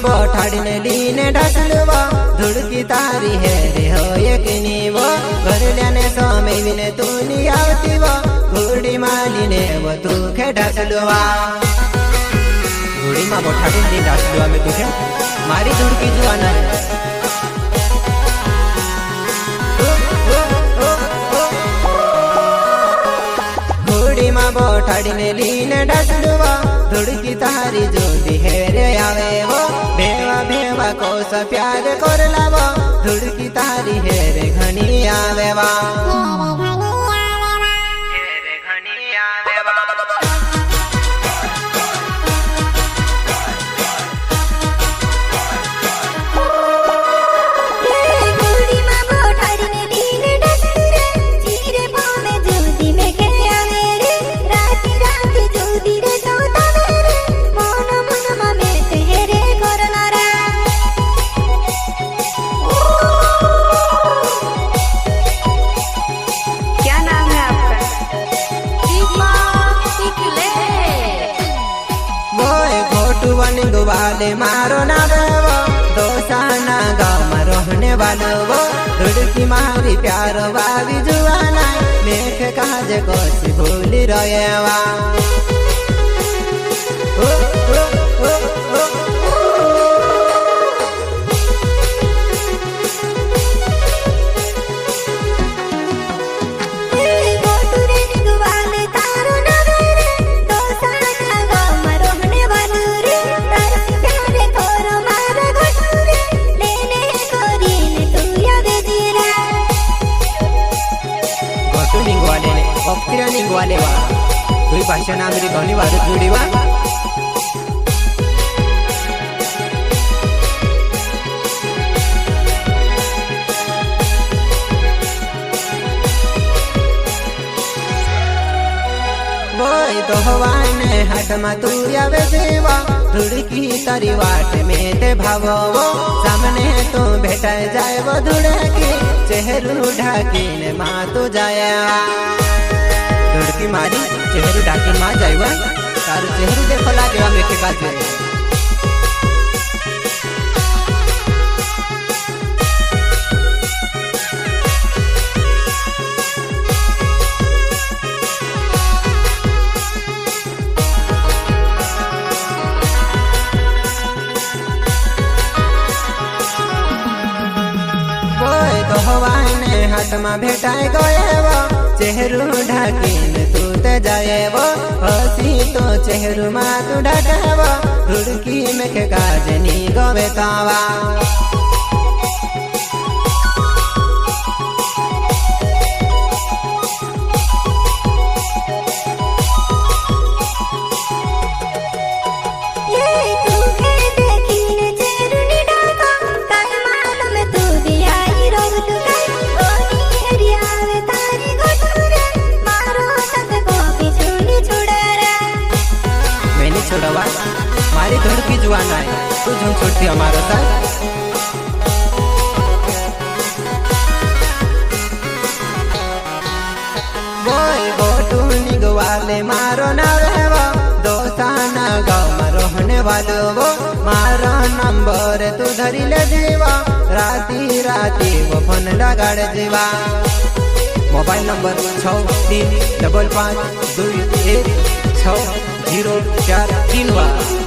बोठाड़ीने लीने ढसलवा धुड़की तारी है रे हो एक नीवो घर लेने समय विने तू नी आवती वो घोड़ी मालीने वो तू खे ढसलवा घोड़ी माँ बोठाड़ीने लीने ढसलवा में तुझे मारी धुड़की जुआना घोड़ी माँ बोठाड़ीने लीने ढसलवा धुड़की तारी जो दिहेरे आवे वो भेवा भेवा को सा प्यार कर लावो धुड़की तारी हेरे घनी आवे वा वाले मारो ना वो दोसाना गाँव में रहने वालो वो धुड़की मारी प्यार वावी जुआना मेख काज को सी भूली रहे वा वाले वा कोई भाषा नागरी घनी वार जोड़ी वा बोई दोहवाने हाथ में तू आवे देवा धुड़की तारी वाट में ते भावो वो सामने तो भेटा जाए वो धुड़की चेहरू ढाकी ने माँ तो जाया धुड़की मारी चेहरू ढाकी माँ जाइवा तार चेहरू देखो लागे मेखे काजे हाथ में भेटाए गए वो चेहरू ढाकीन तू ते जाए वो हसी तो चेहरू माँ तू ढाके वो धुड़की में के काजनी गोवे तावा छोड़वा मारी धुड़की जुआना है तू झूम छोड़ती हमारा साथ बोई गोटू निगवाले मारो ना रहवा दोसाना गाँव में रहने वालो वो मारो नंबर तू धरी ले जीवा राती राती वो फोन लगाड़ जीवा मोबाइल नंबर 6355216043